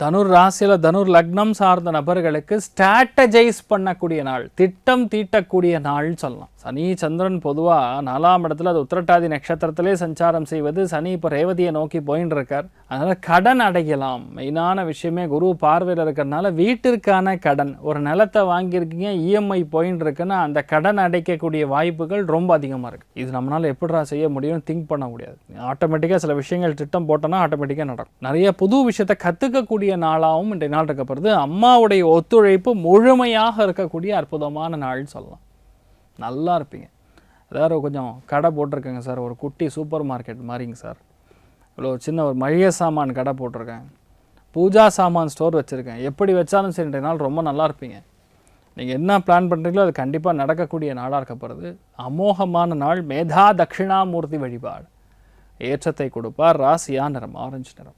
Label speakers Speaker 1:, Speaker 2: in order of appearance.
Speaker 1: தனுர் ராசியில் தனுர் லக்னம் சார்ந்த நபர்களுக்கு ஸ்ட்ராட்டஜைஸ் பண்ணக்கூடிய நாள், திட்டம் தீட்டக்கூடிய நாள்னு சொல்லலாம். சனி சந்திரன் பொதுவாக 4ஆம் இடத்துல, அது உத்திரட்டாதி நட்சத்திரத்திலே சஞ்சாரம் செய்வது. சனி இப்போ ரேவதியை நோக்கி போயின்னு இருக்கார். அதனால் கடன் அடையலாம். மெயினான விஷயமே குரு பார்வையில் இருக்கிறதுனால வீட்டிற்கான கடன், ஒரு நிலத்தை வாங்கியிருக்கீங்க, இஎம்ஐ போயின்னு இருக்குன்னா அந்த கடன் அடைக்கக்கூடிய வாய்ப்புகள் ரொம்ப அதிகமாக இருக்குது. இது நம்மளால் எப்படிடா செய்ய முடியும்னு திங்க் பண்ண முடியாது. ஆட்டோமேட்டிக்காக சில விஷயங்கள் திட்டம் போட்டோன்னா ஆட்டோமேட்டிக்காக நடக்கும். நிறைய புது விஷயத்தை கற்றுக்கக்கூடிய நாளாகவும் இன்றைய நாள் இருக்கப்படுது. அம்மாவுடைய ஒத்துழைப்பு முழுமையாக இருக்கக்கூடிய அற்புதமான நாள்னு சொல்லலாம். நல்லா இருப்பீங்க. ஏதாவது கொஞ்சம் கடை போட்டிருக்கேங்க சார், ஒரு குட்டி சூப்பர் மார்க்கெட் மாதிரிங்க சார், இவ்வளோ சின்ன ஒரு மளிகை சாமான் கடை போட்டிருக்கேன், பூஜா சாமான் ஸ்டோர் வச்சுருக்கேன், எப்படி வச்சாலும் சரி இன்றைய நாள் ரொம்ப நல்லா இருப்பீங்க. நீங்கள் என்ன பிளான் பண்ணுறீங்களோ அது கண்டிப்பாக நடக்கக்கூடிய நாளாக இருக்கப்படுது. அமோகமான நாள். மேதா தட்சிணாமூர்த்தி வழிபாடு ஏற்றத்தை கொடுப்பார். ராசியா நிறம் ஆரஞ்சு நிறம்.